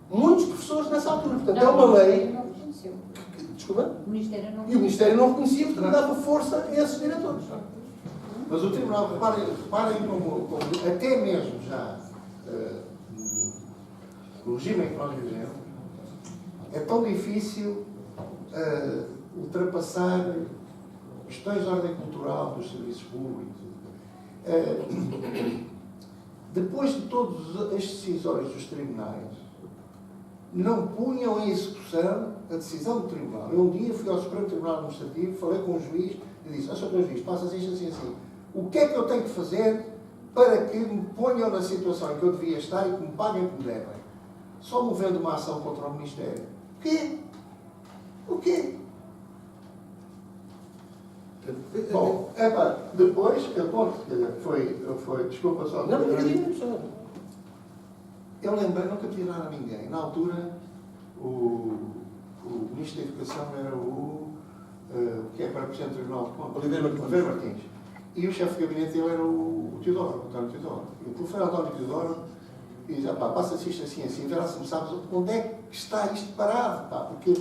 Muitos professores nessa altura. Portanto, Não, é uma lei... não reconheceu. Desculpa? O Ministério não... E o Ministério não reconhecia, portanto, dava força a esses diretores. Mas o Tribunal, reparem como até mesmo já o regime em que nós vivemos, é tão difícil ultrapassar questões de ordem cultural dos serviços públicos. Depois de todos as decisões dos tribunais, não punham em execução a decisão do tribunal. Eu um dia fui ao Supremo Tribunal Administrativo, falei com o juiz e disse: Sr. Juiz, passa-se isto assim, assim. O que é que eu tenho que fazer para que me ponham na situação em que eu devia estar e que me paguem como devem? Só movendo uma ação contra o Ministério. O quê? O quê? Bom, depois, eu conto que foi desculpa só. Não, não acredito. Eu lembrei, nunca pedi nada a ninguém. Na altura, o Ministro da Educação era que é para o Presidente do Tribunal de Contas, Oliveira Martins. E o chefe de gabinete dele era o Teodoro, o António Teodoro. E o professor António Teodoro diz: passa-se isto assim, assim, verá se me sabes onde é que está isto parado, pá, porque...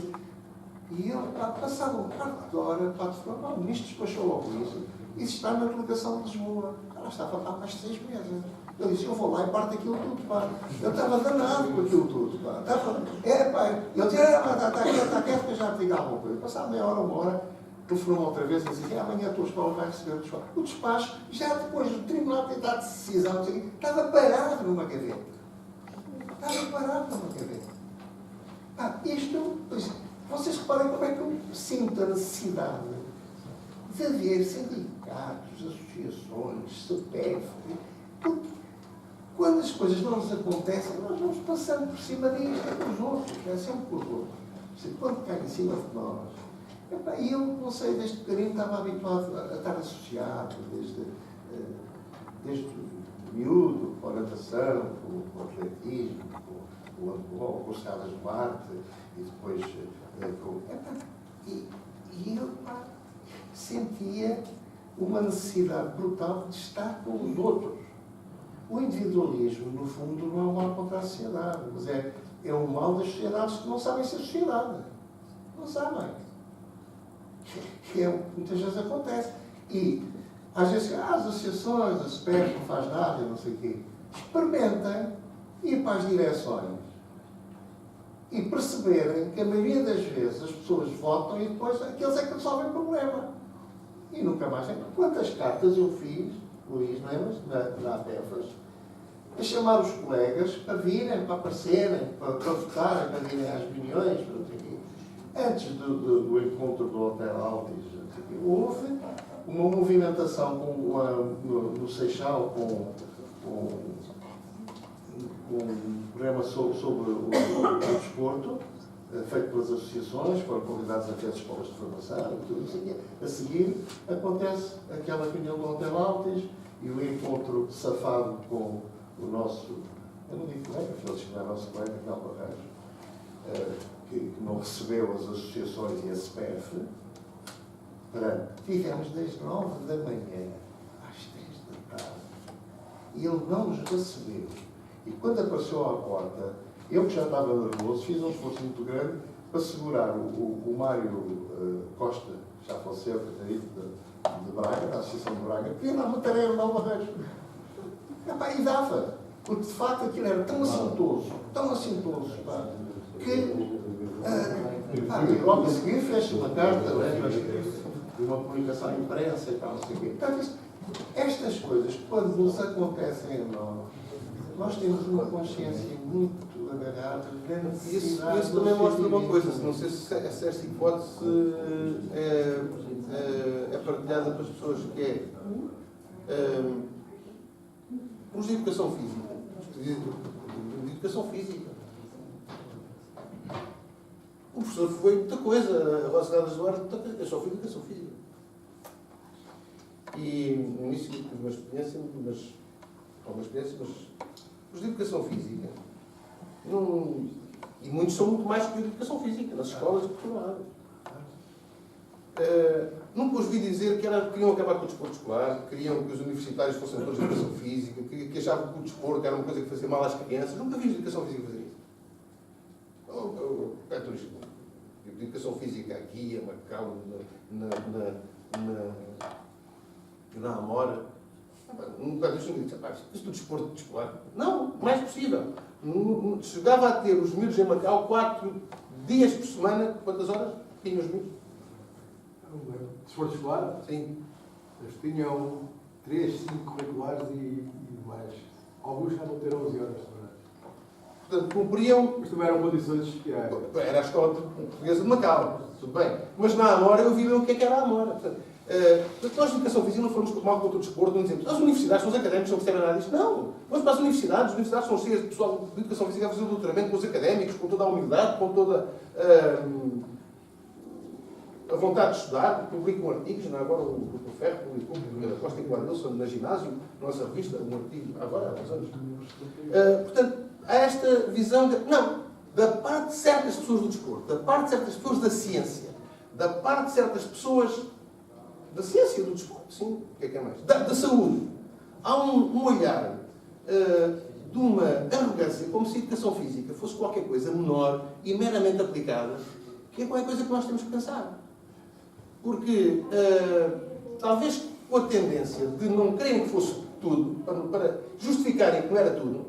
E ele, passado um quarto de hora, o Ministro despachou logo isso. Isso está na delegação de Lisboa. Ela estava lá mais de 6 meses. Eu disse: eu vou lá e parto aquilo tudo, pá. Eu estava danado com aquilo tudo, pá. Ele disse: está quieto que eu já te digo alguma coisa. Passado meia hora, uma hora, telefonou-me outra vez e disse: amanhã a tua escola vai receber o despacho. O despacho, já depois do tribunal ter dado decisão, estava parado numa gaveta. Estava parado numa gaveta. Isto, vocês reparem como é que eu sinto a necessidade de haver sindicatos, associações, CPF. Quando as coisas não nos acontecem, nós vamos passando por cima disto, é com os outros, é sempre com os outros. Quando cai em cima de nós. Eu, não sei, desde pequenino estava habituado a estar associado, desde miúdo, com a natação, com o atletismo, com o handball, com as escadas de Marte, e depois e eu sentia uma necessidade brutal de estar com os outros. O individualismo, no fundo, não é um mal contra a sociedade, mas é um mal das sociedades que não sabem ser sociedade. Não sabem. Que é o que muitas vezes acontece. E, às vezes, as associações, a SPER não faz nada, não sei o quê. Experimentem ir para as direções e perceberem que a maioria das vezes as pessoas votam e depois aqueles é que resolvem o problema. E nunca mais. Quantas cartas eu fiz, Luís, lembras, na APEFAS, a chamar os colegas para virem, para aparecerem, para votarem, para virem às reuniões, para não sei o quê. Antes do encontro do Hotel Altis, houve uma movimentação no Seixal com um programa sobre o desporto, feito pelas associações, foram convidados a ter escolas de formação e tudo isso. A seguir, acontece aquela reunião do Hotel Altis e o encontro safado com o nosso, eu não digo colega, porque ele não é nosso colega, Miguel Barreiros, que não recebeu as associações e a SPEF. Tivemos desde 9 da manhã às 3 da tarde e ele não nos recebeu. E quando apareceu à porta, eu que já estava nervoso, fiz um esforço muito grande para segurar o Mário Costa, que já faleceu, de Braga, da Associação de Braga, que ia lá uma tarefa de Nova Reis. E dava. Porque de facto aquilo era tão assintoso, pá, que logo a seguir fez uma carta, de uma comunicação à imprensa e tal, não sei o quê. Portanto, estas coisas, quando nos acontecem a nós temos uma consciência muito agarrada da necessidade. Isso também mostra uma coisa, não sei se esta hipótese é partilhada pelas pessoas, que é os de educação física. De educação física. O professor foi muita coisa, a Rosa Carlos Duarte, muita coisa. Eu só fui de educação física. E no início tive uma experiência, mas os de educação física, e muitos são muito mais que de educação física, nas escolas de Portugal. Nunca os vi dizer que queriam acabar com o desporto escolar, que queriam que os universitários fossem todos de educação física, que achavam que o desporto era uma coisa que fazia mal às crianças. Nunca vi a educação física fazer isso. educação física aqui, a Macau, na Amora. Um bocado disso, isso do desporto escolar. Não, o mais possível. Chegava a ter os miúdos em Macau 4 dias por semana. Quantas horas tinham os miúdos? Desporto escolar? Sim. Eles tinham 3, 5 curriculares e mais. Alguns já vão ter 11 horas. Portanto, cumpriam. Mas também eram condições especiais. Era a escola portuguesa de Macau, tudo bem. Mas na Amora eu vi bem o que era a Amora. Portanto, nós de educação física não formos mal contra o desporto, não dizemos as universidades são os académicos, não percebem nada disto. Não. Vamos para as universidades são cheias de pessoal de educação física a fazer o doutoramento com os académicos, com toda a humildade, com toda a vontade de estudar, publicam artigos, não é? Agora o Ferro publicou, a Costa e Guadilson, na ginásio, na nossa revista, um artigo, agora há uns anos. Portanto, há esta visão da parte de certas pessoas do desporto, da parte de certas pessoas da ciência, da parte de certas pessoas da ciência do desporto, sim, o que é mais? Da saúde. Há um olhar de uma arrogância, como se a educação física fosse qualquer coisa menor e meramente aplicada, que é qualquer coisa que nós temos que pensar. Porque, talvez com a tendência de não quererem que fosse tudo, para justificarem que não era tudo,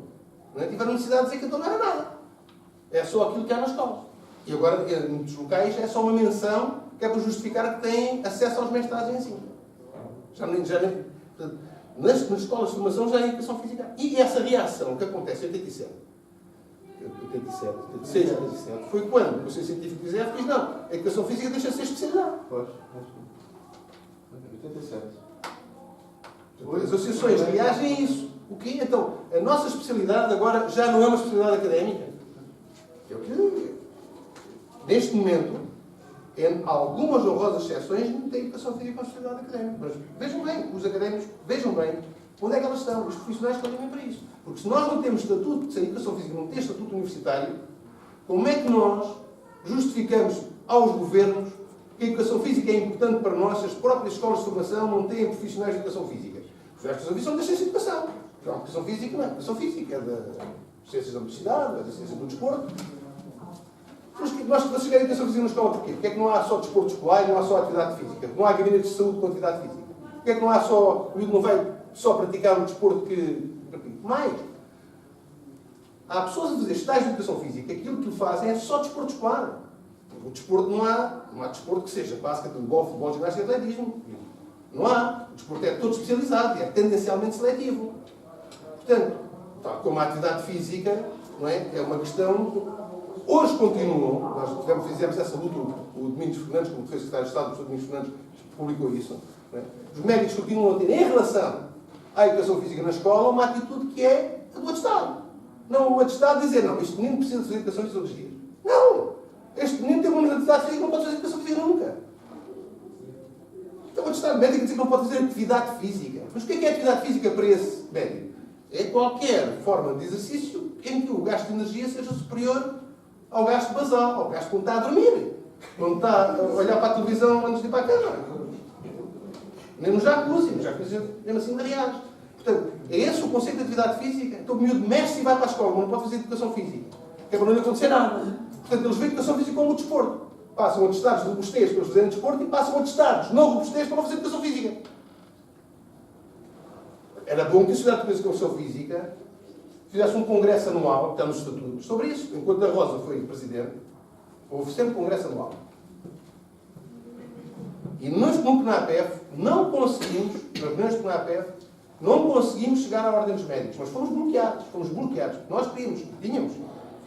não é? Tiveram necessidade de dizer que então não era nada. É só aquilo que há na escola. E agora, em muitos locais, é só uma menção que é para justificar que têm acesso aos mestrados em ensino. Nas escolas de formação já é educação física. E essa reação que acontece em 86, 87, foi quando o Conselho Científico do ISEF diz não, a educação física deixa de ser especialidade. Pois. 87. As associações reagem a isso. O quê? Então, a nossa especialidade agora já não é uma especialidade académica. É o que eu digo. Neste momento, em algumas honrosas exceções, não tem educação física com especialidade académica. Mas vejam bem, os académicos, vejam bem onde é que elas estão. Os profissionais estão também para isso. Porque se nós não temos estatuto, se a educação física não tem estatuto universitário, como é que nós justificamos aos governos que a educação física é importante para nós se as próprias escolas de formação não têm profissionais de educação física? Os profissionais de educação física são da ciência de educação. A educação física não é educação física, é da ciências da motricidade, é da ciência do desporto. Mas nós classificamos a educação física na escola porquê? Porque é que não há só desporto escolar e não há só atividade física? Não há gabinetes de saúde com atividade física? Porque é que não há só... O não vai só praticar o desporto que pratica? Mais. Há pessoas a fazer estágios de educação física, aquilo que fazem é só desporto escolar. O desporto não há desporto que seja basquete, golfe, futebol, ginástica e atletismo. Não há. O desporto é todo especializado e é tendencialmente seletivo. Portanto, como a atividade física, não é? É uma questão... Hoje continuam, nós fizemos essa luta, o Domingos Fernandes, como foi secretário de Estado, o professor Domingos Fernandes publicou isso. Não é? Os médicos continuam a ter, em relação à educação física na escola, uma atitude que é a do atestado. Não o atestado dizer, não, este menino precisa fazer educação física todos os dias. Não! Este menino tem uma universidade física e não pode fazer educação física nunca. Então o atestado médico dizer que não pode fazer atividade física. Mas o que é atividade física para esse médico? É qualquer forma de exercício em que o gasto de energia seja superior ao gasto basal, ao gasto quando está a dormir, quando está a olhar para a televisão antes de ir para a cama. Nem no jacuzzi mesmo assim reais. Portanto, é esse o conceito de atividade física. Então o miúdo mexe e vai para a escola, mas não pode fazer educação física. Que é para não lhe acontecer nada. Portanto, eles veem educação física como o desporto. Passam atestados de robustez para eles fazerem desporto e passam atestados não robustez para não fazer educação física. Era bom que a Sociedade de Educação Física fizesse um congresso anual, que está nos estatutos, sobre isso. Enquanto a Rosa foi presidente, houve sempre um congresso anual. E nós, no CNAPEF, não conseguimos, nas reuniões do CNAPEF, não conseguimos chegar à ordem dos médicos, mas fomos bloqueados. Porque nós tínhamos,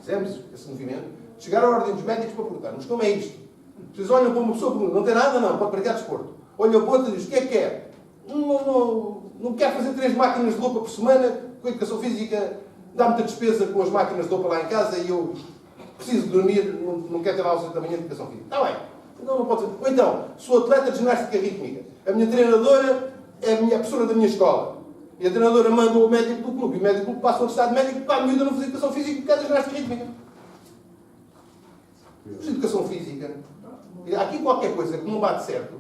fizemos esse movimento, chegar à ordem dos médicos para perguntarmos como é isto. Vocês olham para uma pessoa que não tem nada, não, pode praticar desporto. Olham para outra e diz, o que é que quer? Não quer fazer 3 máquinas de roupa por semana, com a educação física dá muita despesa com as máquinas de roupa lá em casa e eu preciso de dormir, não quero ter aulas da manhã de educação física. Está bem. Então não pode ser. Ou então, sou atleta de ginástica rítmica. A minha treinadora é a professora da minha escola. E a treinadora manda o médico do clube. E o médico do clube passa o atestado médico para a miúda não fazer educação física porque é da ginástica rítmica. Os de educação física. Há aqui qualquer coisa que não bate certo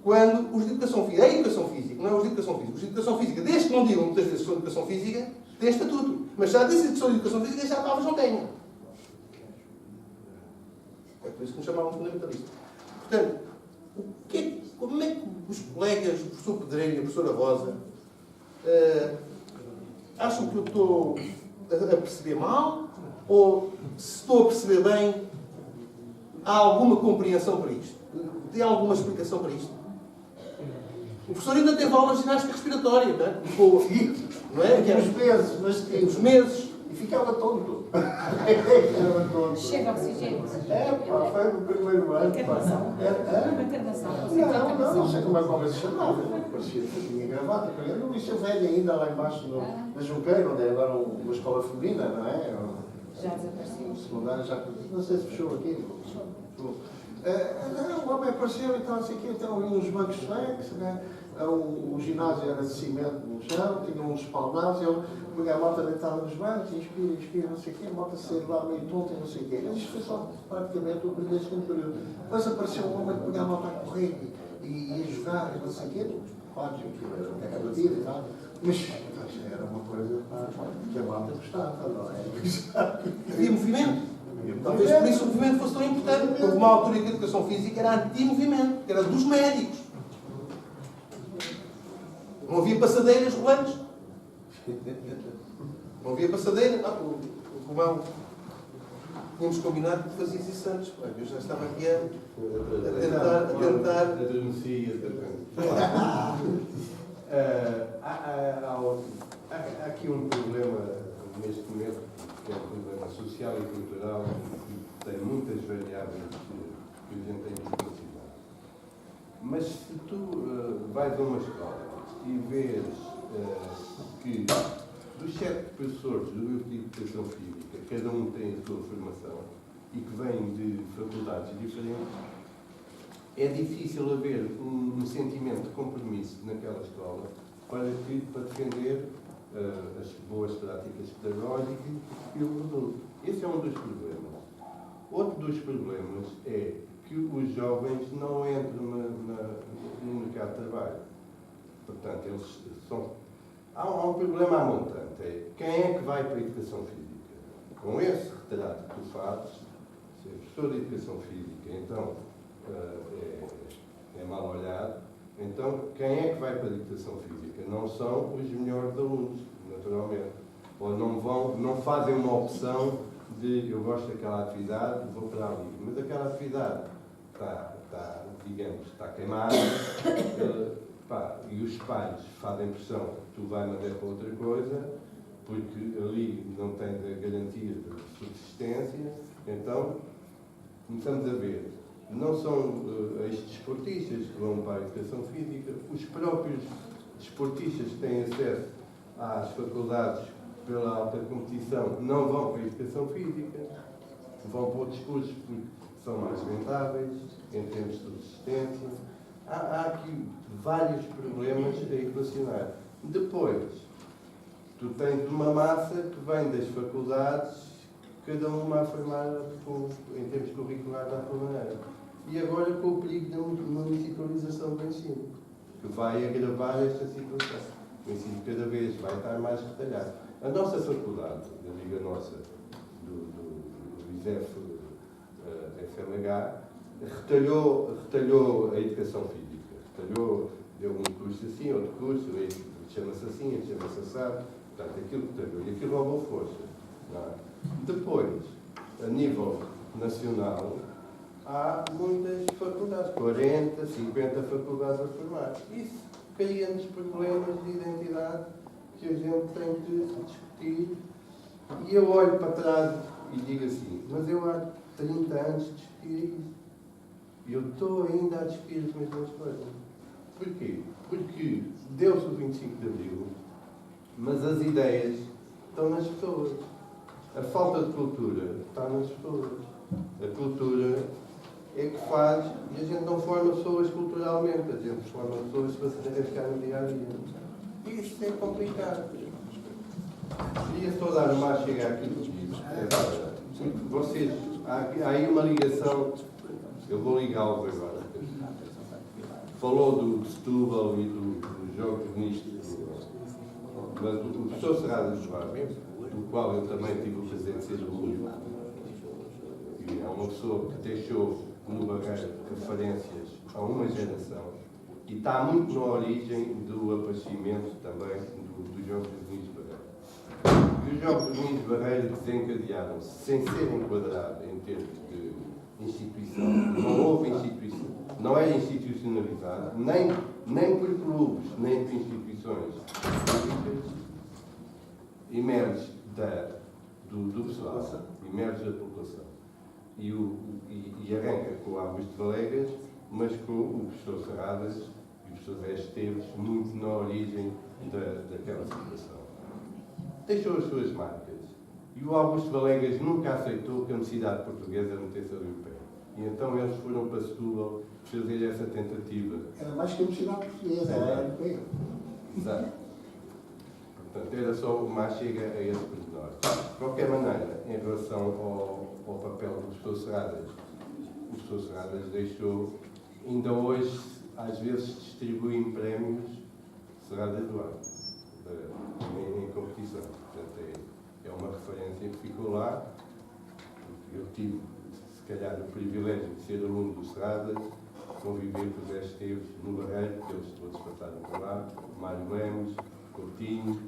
quando os de educação física. É educação física, não é os de educação física. Os de educação física, desde que não digam muitas vezes que são de educação física, têm estatuto. Mas já dizem que são de educação física, já talvez não tenham. por isso que me chamavam fundamentalista. Portanto, como é que os colegas, o professor Pedreiro e a professora Rosa, acham que eu estou a perceber mal? Ou, se estou a perceber bem, há alguma compreensão para isto? Tem alguma explicação para isto? O professor ainda teve aulas de ginástica respiratória, não é? Não é? Que Uns meses, mas uns meses. E ficava tonto. Ficava tonto. Chega oxigênio. Pá, foi no primeiro ano. Encarnação. É? Encarnação. Não sei como é que alguém se chamava. Parecia que tinha gravata. Eu não disse velho ainda lá embaixo na Junqueira, onde é agora uma escola feminina, não é? Já desapareceu. O secundário já. Não sei se fechou aqui. O homem apareceu e tal, assim, então uns bancos flex, né? O ginásio era de cimento no chão, tinha uns palmares, eu peguei a malta deitada nos bancos, inspira, não sei o quê, a malta sair lá meio tonta e não sei o quê. Isto foi só praticamente o primeiro e segundo período. Depois apareceu um homem que pegava a malta a correr e ia jogar e não sei o quê. Claro, aquilo era batido e tal. Mas era uma coisa que a malta gostava, não é? Havia movimento. Talvez por isso o movimento fosse tão importante. Houve uma altura em que a educação física era anti-movimento, que era dos médicos. Não havia passadeiras rolantes. Não havia passadeira. O Romão, tínhamos combinado que fazias isso antes. Eu já estava aqui a tentar. Adormeci. Há aqui um problema neste momento, que é um problema social e cultural, que tem muitas variáveis que a gente tem que considerar. Mas se tu vais a uma escola e vês que dos 7 professores do grupo de educação física, cada um tem a sua formação e que vêm de faculdades diferentes, é difícil haver um sentimento de compromisso naquela escola para defender as boas práticas pedagógicas e o produto. Esse é um dos problemas. Outro dos problemas é que os jovens não entram no mercado de trabalho. Portanto, eles são... Há um problema à montante. É quem é que vai para a educação física? Com esse retrato que tu fazes, ser professor de educação física, então é mal olhado. Então, quem é que vai para a educação física? Não são os melhores alunos, naturalmente. Ou não fazem uma opção de eu gosto daquela atividade, vou para ali. Mas aquela atividade está queimada, e os pais fazem pressão que tu vai mandar para outra coisa, porque ali não tens a garantia de subsistência. Então, começamos a ver. Não são estes desportistas que vão para a educação física, os próprios desportistas que têm acesso às faculdades pela alta competição não vão para a educação física, vão para outros cursos porque são mais rentáveis em termos de subsistência. Há aqui vários problemas a equacionar. Depois, tu tens uma massa que vem das faculdades, cada uma a formar em termos curriculares à sua maneira. E agora com o perigo da municipalização do ensino, que vai agravar esta situação. O ensino cada vez vai estar mais retalhado. A nossa faculdade, a Liga Nossa, do ISEF FLH, retalhou a educação física. Deu um curso assim, outro curso, chama-se assim, chama-se assado. Portanto, aquilo que retalhou. E aquilo roubou força. Não é? Depois, a nível nacional, há muitas faculdades, 40, 50 faculdades a formar. Isso cria-nos problemas de identidade que a gente tem que discutir. E eu olho para trás e digo assim, mas eu há 30 anos discutia isso. E eu estou ainda a discutir as mesmas coisas. Porquê? Porque deu-se o 25 de Abril, mas as ideias estão nas pessoas. A falta de cultura está nas pessoas. A cultura é que faz, e a gente não forma pessoas culturalmente, a gente forma pessoas para se arriscar no dia a dia. E isso é complicado. Queria só dar uma chega aqui dos livros. Vocês, há aí uma ligação, eu vou ligá-los agora. Falou do Setúbal e dos jogos mistos, mas o professor Serrada de Soares, do qual eu também tive o prazer de ser aluno, e é um uma pessoa que deixou no Barreiro referências a uma geração e está muito na origem do aparecimento também dos Jogos Domingos Barreiro. E os Jogos Domingos Barreiro desencadearam-se sem ser enquadrados em termos de instituição. Não houve instituição, não era institucionalizado, nem por clubes, nem por instituições públicas. Emerge do pessoal, emerge da população. E arranca com o Augusto Valegas, mas com o professor Serradas e o professor Zé Esteves, muito na origem daquela situação. Deixou as suas marcas. E o Augusto Valegas nunca aceitou que a mocidade portuguesa metesse ali o pé. E então eles foram para Setúbal fazer essa tentativa. Era mais que a mocidade portuguesa, era europeia. Exato. Portanto, era só o mais chega a esse pormenor. De qualquer maneira, em relação ao papel do professor Serradas, o professor Serradas deixou, ainda hoje, às vezes, distribuem prémios Serradas do ano, em competição. Portanto, é uma referência que ficou lá. Eu tive, se calhar, o privilégio de ser aluno do Serradas, conviver com os Zé Esteves no Barreiro, porque eles todos passaram por lá, Mário Lemos, Coutinho,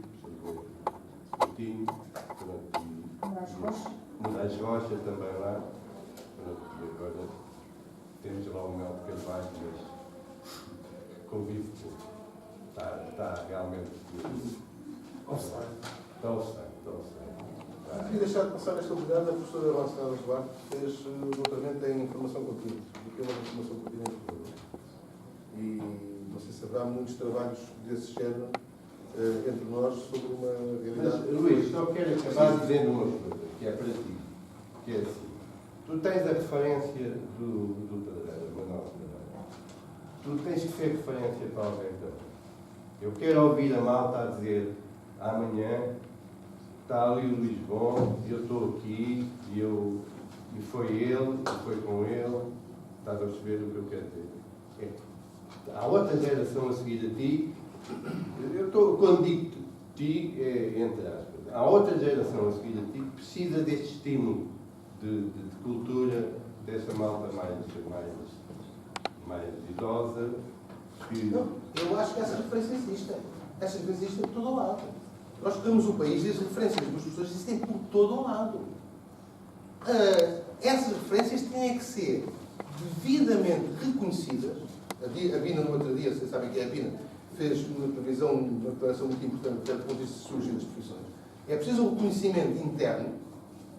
Moraes Rocha também lá. E agora temos lá o Mel de Carvalho, mas convivo pouco. Está realmente. Está ao sangue. Queria deixar de passar esta oportunidade à professora Rossana Duarte, que fez doutoramento em informação contínua, diploma de informação contínua em Portugal. E não sei se haverá muitos trabalhos desse género entre nós sobre uma realidade. Mas, Luís, só quero acabar dizendo uma coisa, que é para ti, que é assim. Tu tens a referência do Pedreira, Manuel Pedreira. Tu tens que ser referência para alguém também. Eu quero ouvir a malta a dizer, amanhã está ali o Luís Bom, eu estou aqui, e foi ele, e foi com ele. Estás a perceber o que eu quero dizer? Há outra geração a seguir a ti. Quando digo ti, é entre aspas. Há outra geração a seguir a ti que precisa deste estímulo de cultura, dessa malta mais idosa. Não, eu acho que essas referências existem. Essas referências existem por todo o lado. Nós estudamos o país e as referências das pessoas existem por todo o lado. Essas referências têm que ser devidamente reconhecidas. A Bina, no outro dia, vocês sabem que é a Bina, fez uma previsão, uma declaração muito importante para quando isso surge das profissões. É preciso um reconhecimento interno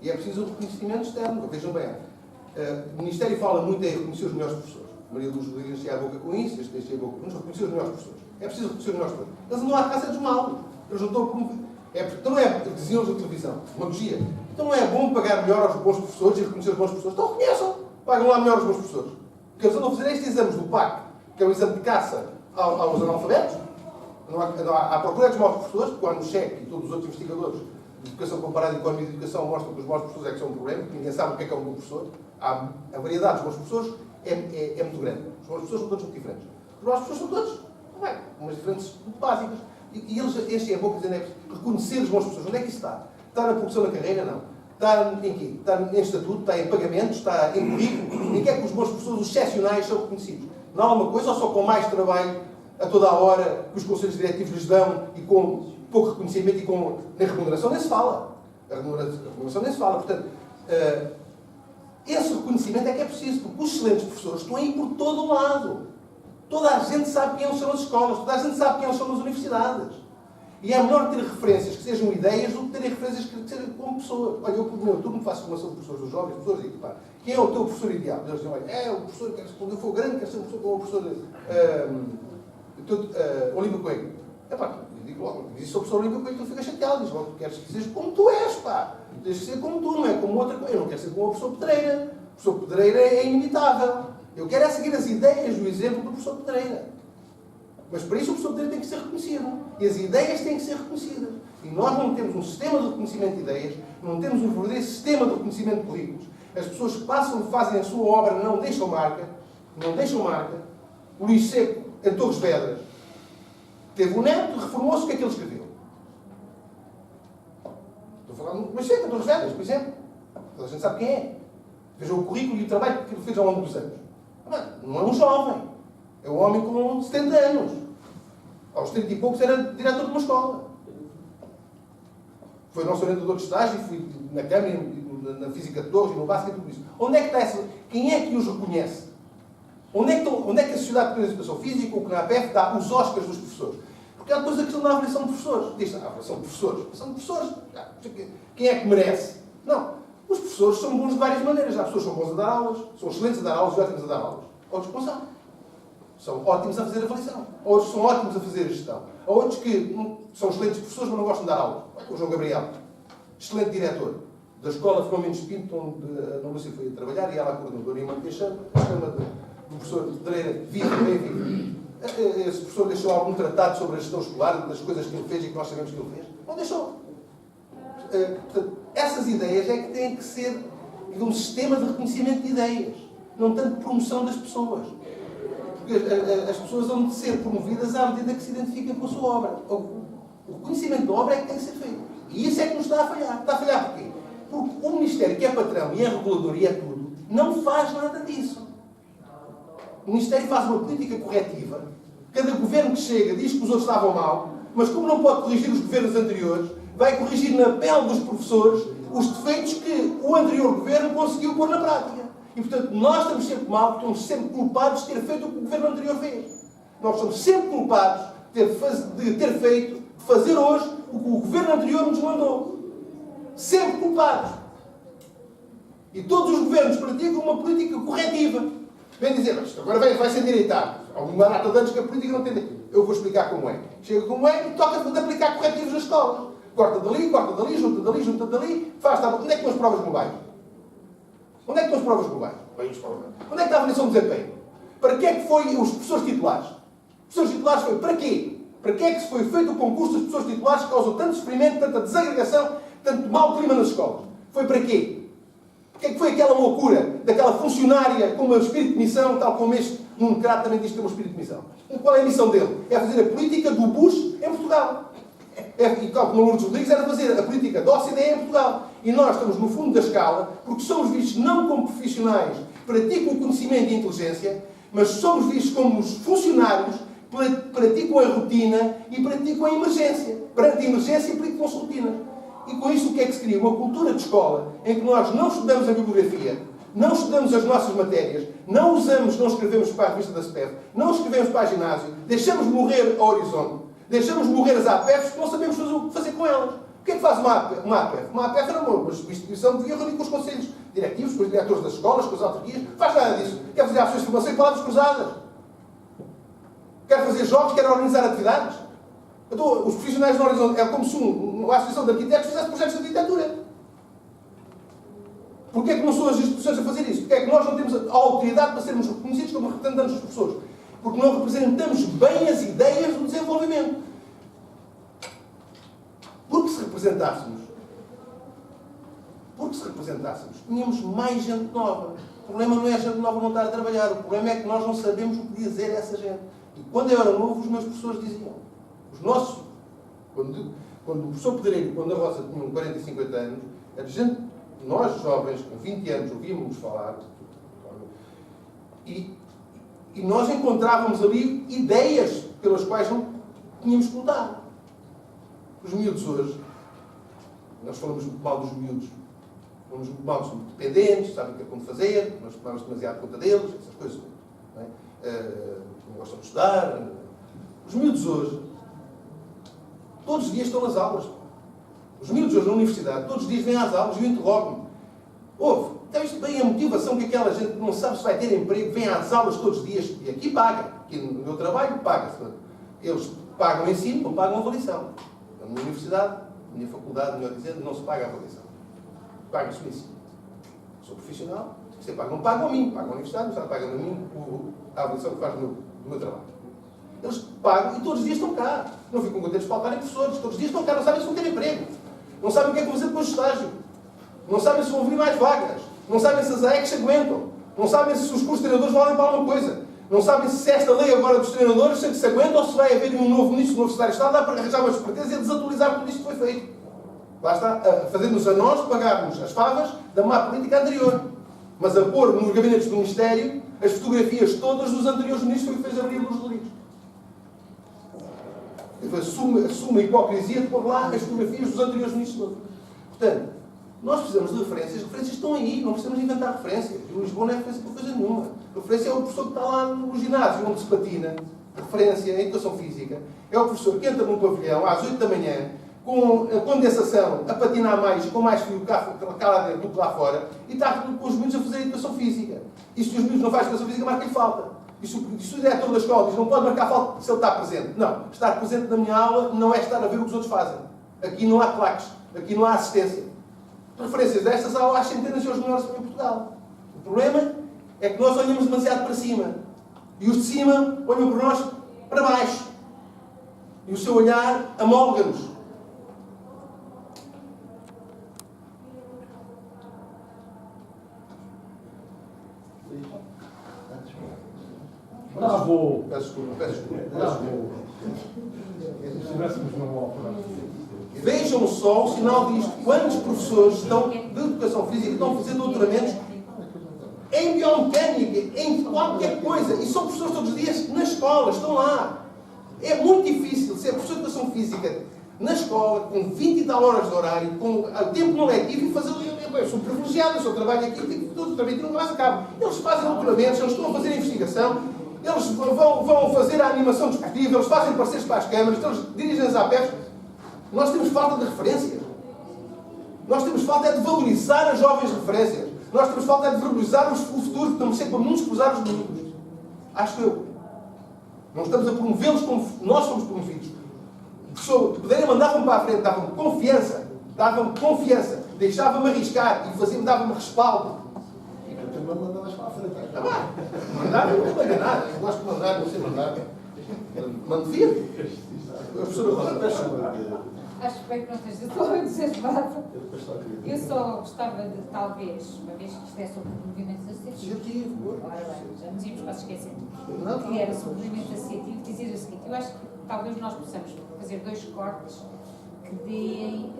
e é preciso um reconhecimento externo. Vejam bem, o Ministério fala muito em reconhecer os melhores professores. Maria Luz Rodrigues enchia a boca com isso, este enchia a boca com isso, reconhecer os melhores professores. É preciso reconhecer os melhores professores. Eles não há caça dos mal. Eles não estão a promover. Então não é, diziam-nos na televisão, demagogia. Então não é bom pagar melhor aos bons professores e reconhecer os bons professores. Então reconheçam. Pagam lá melhor os bons professores. Porque eles andam a fazer estes exames do PAC, que é um exame de caça aos analfabetos. Há procura dos maus professores, porque o Arnochek e todos os outros investigadores de educação comparada e economia de educação mostram que os maus professores é que são um problema, porque ninguém sabe o que é um bom professor. A variedade dos bons professores é muito grande. Os bons professores são todos muito diferentes. Os maus professores são todos, umas diferenças muito básicas. E eles enchem a boca dizendo reconhecer os bons professores. Onde é que isso está? Está na progressão da carreira? Não. Está em quê? Está em estatuto, está em pagamentos, está em currículo. Em que é que os bons professores, os excepcionais, são reconhecidos? Não há uma coisa, ou só com mais trabalho a toda a hora que os conselhos diretivos lhes dão e com pouco reconhecimento e com nem remuneração nem se fala. A remuneração nem se fala. Portanto, esse reconhecimento é que é preciso, porque os excelentes professores estão aí por todo o lado. Toda a gente sabe quem eles são nas escolas, toda a gente sabe quem eles são nas universidades. E é melhor ter referências que sejam ideias do que ter referências que sejam como pessoas. Olha, eu, por meu turno, faço formação de professores dos jovens, professores, e digo, pá, quem é o teu professor ideal? Eles dizem, olha, é o professor, quando eu for grande, quero ser um professor como o professor Olímpio Coelho. É pá, eu digo logo, diz isso ao professor Olímpio Coelho, tu ficas chateado, diz logo, queres que sejas como tu és, pá. Tens que ser como tu, não é como outra coisa. Eu não quero ser como o professor Pedreira. O professor Pedreira é inimitável. Eu quero é seguir as ideias do exemplo do professor Pedreira. Mas para isso o professor Pedreira tem que ser reconhecido. E as ideias têm que ser reconhecidas. E nós não temos um sistema de reconhecimento de ideias, não temos um verdadeiro sistema de reconhecimento de currículos. As pessoas que passam e fazem a sua obra não deixam marca. Não deixam marca. O Luís Seco, em Torres Vedras, teve um neto, reformou-se, o que é que ele escreveu? Estou a falar do Luís Seco, em Torres Vedras, por exemplo. Toda a gente sabe quem é. Vejam o currículo e o trabalho que ele fez ao longo dos anos. Não é um jovem. É um homem com 70 anos. Aos 30 e poucos era diretor de uma escola. Foi nosso orientador de estágio e fui na Câmara, na Física de Torres e no Básico e tudo isso. Onde é que está essa... Quem é que os reconhece? Onde é que a Sociedade de Educação Física, o CNAPEF, dá os Oscars dos professores? Porque há depois a questão da avaliação de professores. Diz, avaliação de professores. São de professores. Quem é que merece? Não. Os professores são bons de várias maneiras. Há pessoas que são bons a dar aulas, são excelentes a dar aulas e ótimos a dar aulas. Outros não são. São ótimos a fazer avaliação. Outros são ótimos a fazer a gestão. Há outros que são excelentes professores, mas não gostam de dar aulas. O João Gabriel, excelente diretor da Escola Filomeno Pinto, onde a Lúcia foi a trabalhar, e ela a coordenadora e Teixeira, a chama do professor Pedreira, bem vivo. Esse professor deixou algum tratado sobre a gestão escolar, das coisas que ele fez e que nós sabemos que ele fez? Não deixou. Portanto, essas ideias é que têm que ser um sistema de reconhecimento de ideias, não tanto de promoção das pessoas. Porque as pessoas vão de ser promovidas à medida que se identificam com a sua obra. O reconhecimento da obra é que tem que ser feito. E isso é que nos está a falhar. Está a falhar porquê? Porque o Ministério, que é patrão e é regulador e é tudo, não faz nada disso. O Ministério faz uma política corretiva. Cada governo que chega diz que os outros estavam mal, mas como não pode corrigir os governos anteriores, vai corrigir na pele dos professores os defeitos que o anterior governo conseguiu pôr na prática. E, portanto, nós estamos sempre mal, porque estamos sempre culpados de ter feito o que o governo anterior fez. Nós somos sempre culpados de ter feito, de fazer hoje o que o governo anterior nos mandou. Sempre culpados. E todos os governos praticam uma política corretiva. Vem dizer, mas agora vai ser endireitado. Há uma data de anos que a política não tem... Eu vou explicar como é. Chega como é e toca de aplicar corretivos nas escolas. Corta dali, junta dali, faz... Onde é que estão as provas globais? Onde é que estão as provas globais? Onde é que está a avaliação de desempenho? Para que é que foi os professores titulares? Os professores titulares foi para quê? Para que é que se foi feito o concurso dos professores titulares que causou tanto sofrimento, tanta desagregação, tanto mau clima nas escolas? Foi para quê? O que é que foi aquela loucura daquela funcionária com um espírito de missão, tal como este Nuno Crato também diz que tem um espírito de missão? Qual é a missão dele? É fazer a política do Bush em Portugal. E como o Lourdes Rodrigues era fazer a política da OCDE em Portugal. E nós estamos no fundo da escala, porque somos vistos não como profissionais que praticam o conhecimento e a inteligência, mas somos vistos como os funcionários que praticam a rotina e praticam a emergência. Perante a emergência, aplicam-se rotinas. E com isso o que é que se cria? Uma cultura de escola em que nós não estudamos a bibliografia, não estudamos as nossas matérias, não escrevemos para a revista da SPEF, não escrevemos para a ginásio, deixamos morrer a Horizonte, deixamos morrer as APEFs porque não sabemos o que fazer com elas. O que é que faz uma APEF? Uma APEF era uma instituição que devia reunir com os conselhos diretivos, com os diretores das escolas, com as autarquias. Faz nada disso. Quer fazer ações de formação e palavras cruzadas. Quer fazer jogos, quer organizar atividades. Então, os profissionais do Horizonte é como se uma associação de arquitetos fizesse projetos de arquitetura. Porquê é que não são as instituições a fazer isso? Porquê é que nós não temos a autoridade para sermos reconhecidos como representantes dos professores? Porque não representamos bem as ideias do desenvolvimento. Porque se representássemos, tínhamos mais gente nova. O problema não é a gente nova não estar a trabalhar. O problema é que nós não sabemos o que dizer a essa gente. E quando eu era novo, os meus professores diziam. Os nossos. Quando o professor Pedreiro e quando a Rosa tinham 40 e 50 anos, a gente, nós jovens, com 20 anos, ouvíamos falar. E nós encontrávamos ali ideias pelas quais não tínhamos que lutar. Os miúdos hoje, nós falamos muito mal dos miúdos, falamos muito mal, são muito dependentes, sabem o que é como fazer, nós tomamos demasiado conta deles, essas coisas. Não, não gostam de estudar. Os miúdos hoje, todos os dias estão nas aulas. Os miúdos hoje na universidade, todos os dias vêm às aulas e eu interrogo-me. Ouve, tens bem a motivação que aquela gente que não sabe se vai ter emprego, vem às aulas todos os dias e aqui paga. Aqui no meu trabalho paga-se. Eles pagam o ensino, não pagam a avaliação. Na minha universidade, na minha faculdade, melhor dizendo, não se paga a avaliação. Paga-se o ensino. Sou profissional, você paga. Não pagam a mim, pagam a universidade, mas pagam a mim a avaliação que faz do meu trabalho. Eles pagam e todos os dias estão cá. Não ficam contentes de faltarem professores. Todos os dias estão cá, não sabem se vão ter emprego. Não sabem o que é que vão fazer depois do estágio. Não sabem se vão abrir mais vagas. Não sabem se as AECs aguentam. Não sabem se os cursos de treinadores valem para alguma coisa. Não sabem se esta lei agora dos treinadores se aguenta ou se vai haver um novo ministro, um novo secretário de Estado, dá para arranjar umas espertezas e desatualizar tudo isto que foi feito. Lá está, fazendo-nos a nós pagarmos as favas da má política anterior. Mas a pôr nos gabinetes do Ministério as fotografias todas dos anteriores ministros foi o que fez abrir os Rodrigues. Assume a hipocrisia de pôr lá as fotografias dos anteriores ministros todos. Portanto, nós precisamos de referências. As referências estão aí, não precisamos inventar referências. O Lisboa não é referência para coisa nenhuma. A referência é o professor que está lá no ginásio, onde se patina. A referência é a educação física. É o professor que entra num pavilhão às 8 da manhã, com a condensação, a patinar mais, com mais frio cá lá dentro do que lá fora, e está com os miúdos a fazer educação física. E se os miúdos não fazem educação física, marca-lhe falta. E se o diretor da escola diz não pode marcar falta se ele está presente. Não. Estar presente na minha aula não é estar a ver o que os outros fazem. Aqui não há claques. Aqui não há assistência. Referências destas há às centenas e aos melhores em Portugal. O problema é que nós olhamos demasiado para cima. E os de cima olham para nós para baixo. E o seu olhar amolga-nos. Bravo! Peço desculpa, peço desculpa. Bravo! Se estivéssemos numa ópera. Vejam só o sinal disto. Quantos professores estão de educação física estão a fazer doutoramentos em biomecânica, em qualquer coisa. E são professores todos os dias na escola, estão lá. É muito difícil ser professor de educação física na escola, com 20 e tal horas de horário, com o tempo no letivo e fazer. Eu sou privilegiado, eu sou trabalho aqui, tenho tudo, também não mais acabo. Eles fazem doutoramentos, eles estão a fazer investigação, eles vão fazer a animação desportiva, eles fazem parceiros para as câmaras, eles dirigem as APEs. Nós temos falta de referências. Nós temos falta de valorizar as jovens referências. Nós temos falta de valorizar o futuro, que estamos sempre a nos cruzar os meninos. Acho eu. Não estamos a promovê-los como nós somos promovidos. Poderem mandar-me para a frente, davam-me confiança, deixava-me arriscar e dava-me respaldo. E tu também mandavas para a frente. Tá bem. Mandava, eu não mando nada. Eu gosto de mandar, não sei mandar. Mando vir. A professora Rosa, peço desculpa. Acho bem que não esteja tão entusiasmado. Eu só gostava de, talvez, uma vez que isto é sobre movimentos associativos. Ora bem, já nos íamos quase esquecer. Que era sobre movimento associativo, dizer o seguinte: eu acho que talvez nós possamos fazer dois cortes que deem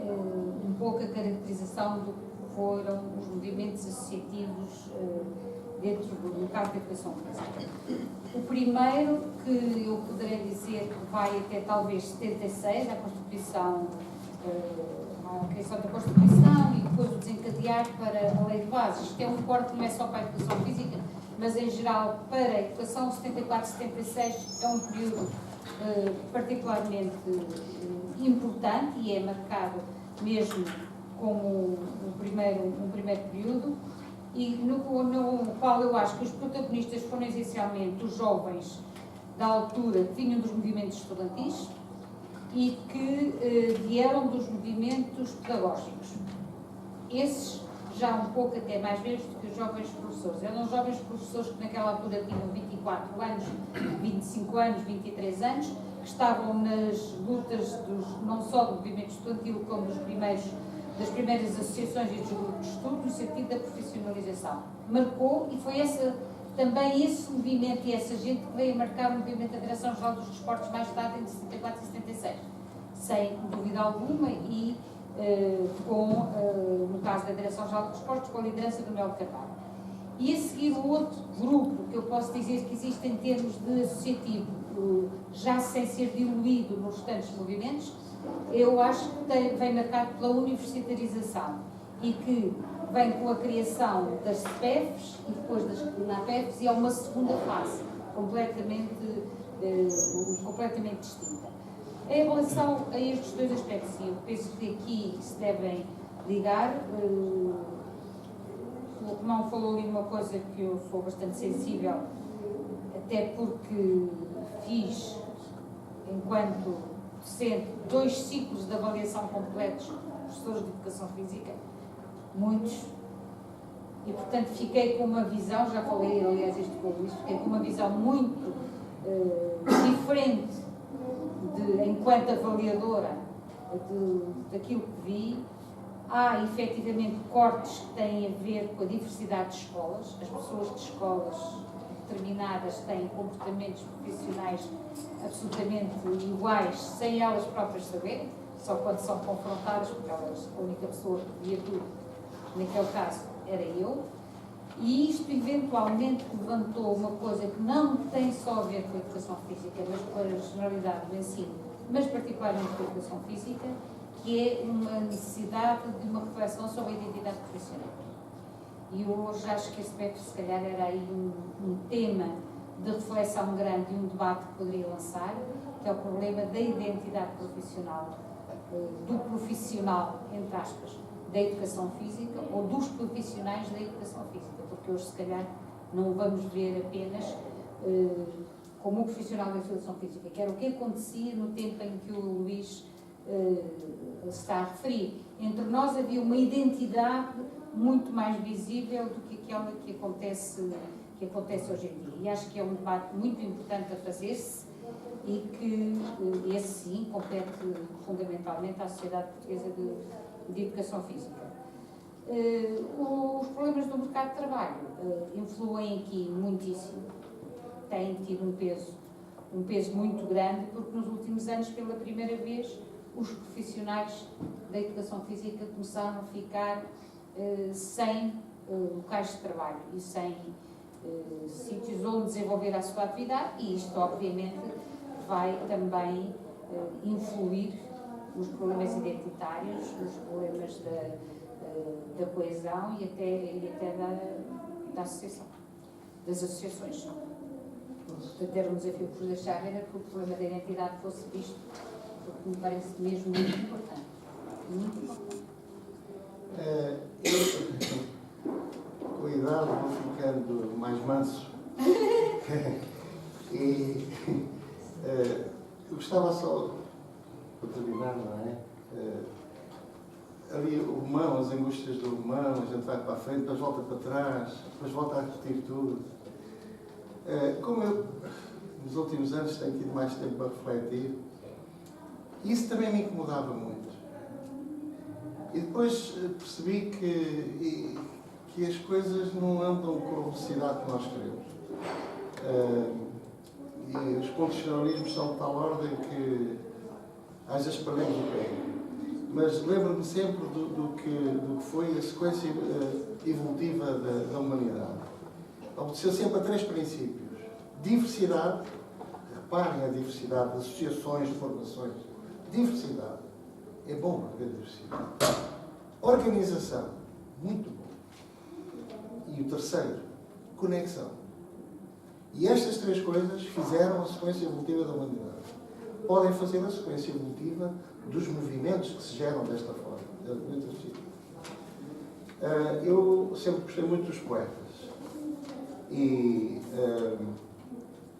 um pouco a caracterização do que foram os movimentos associativos dentro do campo da educação física. O primeiro, que eu poderei dizer que vai até talvez 76, a Constituição, a criação da Constituição e depois o desencadear para a Lei de Bases. Isto é um corte, não é só para a educação física, mas em geral para a educação. 74-76 é um período particularmente importante e é marcado mesmo como um primeiro período, e no qual eu acho que os protagonistas foram essencialmente os jovens da altura que vinham dos movimentos estudantis e que vieram dos movimentos pedagógicos. Esses já um pouco até mais velhos do que os jovens professores. Eram jovens professores que naquela altura tinham 24 anos, 25 anos, 23 anos, que estavam nas lutas não só do movimento estudantil como das primeiras associações e dos grupos de estudo, no sentido da profissionalização. Marcou, e foi também esse movimento e essa gente que veio marcar o movimento da Direção-Geral dos Desportos mais tarde, entre 74 e 76. Sem dúvida alguma, e no caso da Direção-Geral dos Desportos, com a liderança do Melo Carvalho. E a seguir o outro grupo, que eu posso dizer que existe em termos de associativo, já sem ser diluído nos restantes movimentos, eu acho que vem marcado pela universitarização e que vem com a criação das CPEFs e depois das NAPEFs, e é uma segunda fase completamente distinta. Em relação a estes dois aspectos, eu penso que aqui se devem ligar. O Romão falou ali uma coisa que eu sou bastante sensível, até porque fiz, enquanto docente, 2 ciclos de avaliação completos de professores de educação física, muitos, e portanto fiquei com uma visão, já falei aliás isto com o Luís, fiquei com uma visão muito diferente enquanto avaliadora daquilo que vi. Há efetivamente cortes que têm a ver com a diversidade de escolas. As pessoas de escolas determinadas têm comportamentos profissionais absolutamente iguais, sem elas próprias saberem, só quando são confrontadas, porque a única pessoa que via tudo, naquele caso, era eu. E isto eventualmente levantou uma coisa que não tem só a ver com a educação física, mas com a generalidade do ensino, mas particularmente com a educação física, que é uma necessidade de uma reflexão sobre a identidade profissional. E hoje acho que esse aspecto, se calhar, era aí um tema de reflexão grande e um debate que poderia lançar, que é o problema da identidade profissional, do profissional, entre aspas, da educação física ou dos profissionais da educação física, porque hoje, se calhar, não vamos ver apenas como um profissional da educação física, que era o que acontecia no tempo em que o Luís está a referir. Entre nós havia uma identidade muito mais visível do que aquela que acontece hoje em dia. E acho que é um debate muito importante a fazer-se e que esse sim compete fundamentalmente à Sociedade Portuguesa de Educação Física. Os problemas do mercado de trabalho influem aqui muitíssimo, têm tido um peso muito grande, porque nos últimos anos, pela primeira vez, os profissionais da educação física começaram a ficar sem locais de trabalho e sem sítios onde desenvolver a sua atividade, e isto obviamente vai também influir nos problemas identitários, nos problemas da coesão e até da associação, das associações. Portanto, era um desafio que vos deixava, era que o problema da identidade fosse visto, porque me parece mesmo muito importante. Muito importante. Com a idade vou ficando mais manso. E eu gostava só, para terminar, não é? Ali o mão, as angústias do mão, a gente vai para a frente, depois volta para trás, depois volta a repetir tudo. Como eu, nos últimos anos, tenho tido mais tempo para refletir, isso também me incomodava muito. E depois percebi que as coisas não andam com a velocidade que nós queremos. E os condicionalismos são de tal ordem que às vezes perdemos o pé. Mas lembro-me sempre do que foi a sequência evolutiva da humanidade. Obedeceu sempre a 3 princípios. Diversidade, reparem a diversidade de associações, de formações. Diversidade. É bom haver diversidade. Organização. Muito bom. E o terceiro, conexão. E estas 3 coisas fizeram a sequência evolutiva da humanidade. Podem fazer a sequência evolutiva dos movimentos que se geram desta forma. Eu sempre gostei muito dos poetas. E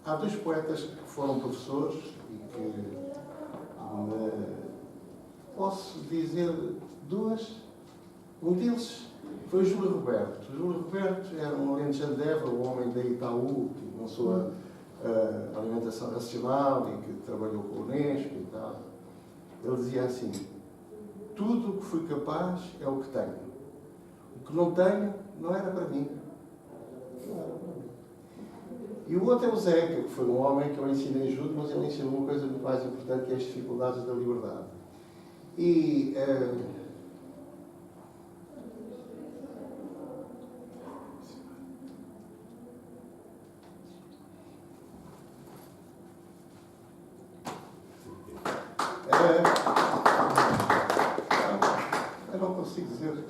há 2 poetas que foram professores e que posso dizer 2. Um deles foi o Júlio Roberto. O Júlio Roberto era um alentejano de Évora, um homem da Itaú, que lançou a alimentação racional e que trabalhou com o Unesco e tal. Ele dizia assim: tudo o que fui capaz é o que tenho. O que não tenho não era para mim. Não era para mim. E o outro é o Zeca, que foi um homem que eu ensinei junto, mas ele ensinou uma coisa muito mais importante, que é as dificuldades da liberdade. E eu não consigo dizer.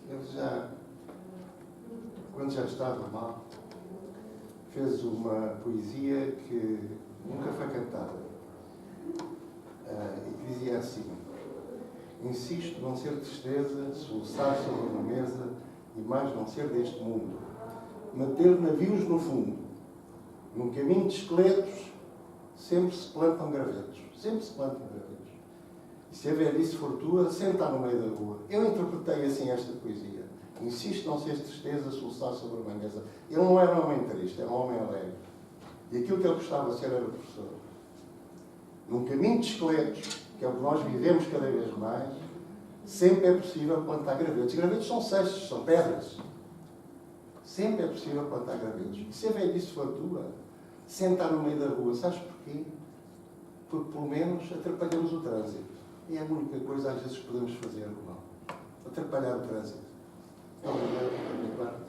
Ele já, quando já estava mal, fez uma poesia que nunca foi cantada. E que dizia assim: insisto não ser tristeza, soluçar sobre uma mesa e mais não ser deste mundo, manter navios no fundo, num caminho de esqueletos, sempre se plantam gravetos. Sempre se plantam gravetos. E se a velhice for tua, senta no meio da rua. Eu interpretei assim esta poesia. Insisto não ser tristeza, soluçar sobre uma mesa. Ele não era um homem triste, era um homem alegre. E aquilo que ele gostava de ser era professor. Num caminho de esqueletos, que é o que nós vivemos cada vez mais, sempre é possível plantar gravetos. Gravetos são cestos, são pedras. Sempre é possível plantar gravetos. E se a velhice for tua, sentar no meio da rua. Sabes porquê? porque pelo menos atrapalhamos o trânsito. E é a única coisa às vezes que podemos fazer, não? Atrapalhar o trânsito. Obrigado por minha parte.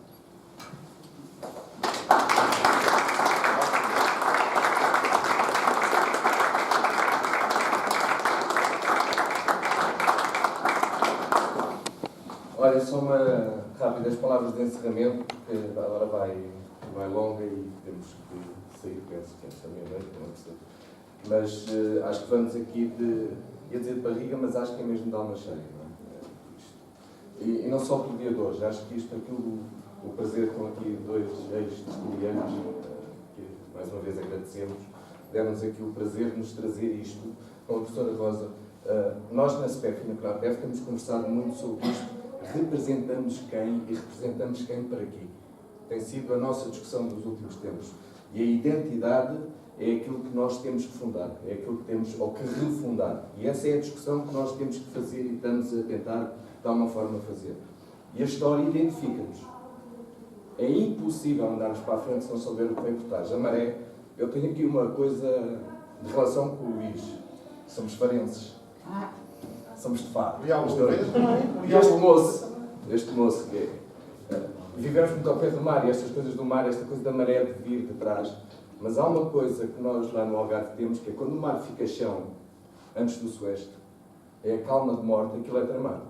Olha, só rápidas palavras de encerramento, porque a hora vai longa e temos que sair, penso que esta meia-noite, não percebo. Mas acho que vamos aqui ia dizer de barriga, mas acho que é mesmo de alma cheia, não é? E não só pelo dia de hoje, acho que o prazer com aqui dois ex-estudiantes, que mais uma vez agradecemos, deram-nos aqui o prazer de nos trazer isto. Com a professora Rosa, nós na SPEF e na CRAPEF temos conversado muito sobre isto. Representamos quem e representamos quem para quê? Tem sido a nossa discussão dos últimos tempos. E a identidade é aquilo que nós temos que fundar, é aquilo que temos ou que refundar. E essa é a discussão que nós temos que fazer e estamos a tentar, de alguma forma, fazer. E a história identifica-nos. É impossível andarmos para a frente se não souber o que vem por trás. A maré, eu tenho aqui uma coisa de relação com o Luís. Somos farenses. Somos de Faro. Os dois. E este moço que vivemos muito ao pé do mar e estas coisas do mar, esta coisa da maré de vir de trás. Mas há uma coisa que nós lá no Algarve temos, que é quando o mar fica chão, antes do sueste, é a calma de morte, aquilo é tramado.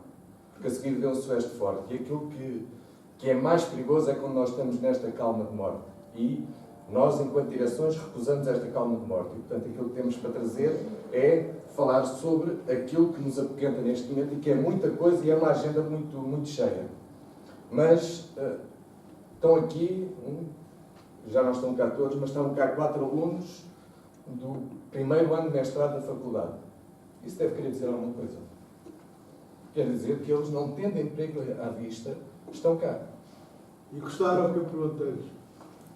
Porque a seguir vê um sueste forte. E aquilo que é mais perigoso é quando nós estamos nesta calma de morte. E nós, enquanto direções, recusamos esta calma de morte. E, portanto, aquilo que temos para trazer é falar sobre aquilo que nos apoquenta neste momento e que é muita coisa e é uma agenda muito, muito cheia. Mas estão aqui, já não estão cá todos, mas estão cá 4 alunos do primeiro ano de mestrado da faculdade. Isso deve querer dizer alguma coisa. Quer dizer que eles, não tendo emprego à vista, estão cá. E gostaram que eu perguntei-lhes.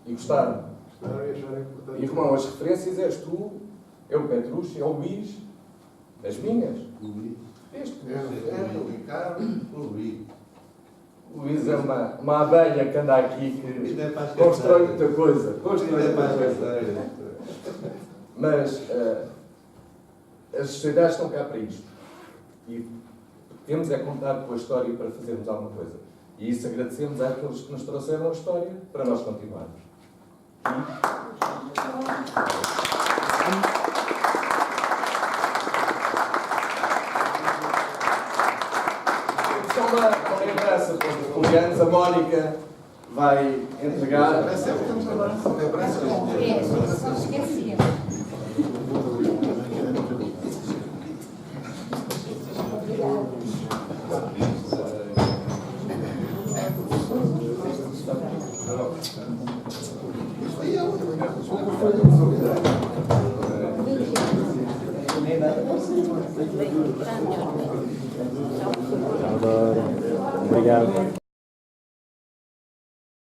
E gostaram. Gostaram e acharam importante. Irmão, as referências és tu, é o Petrucci, é o Luís, as minhas. Luís. Este. O Ricardo, o Luís. O Luís é uma abelha que anda aqui, que constrói muita coisa. Mas as sociedades estão cá para isto. E temos é contar com a história para fazermos alguma coisa. E isso agradecemos àqueles que nos trouxeram a história para nós continuarmos. Só uma lembrança para os coreanos, a Mónica vai entregar. Esqueci. Obrigado.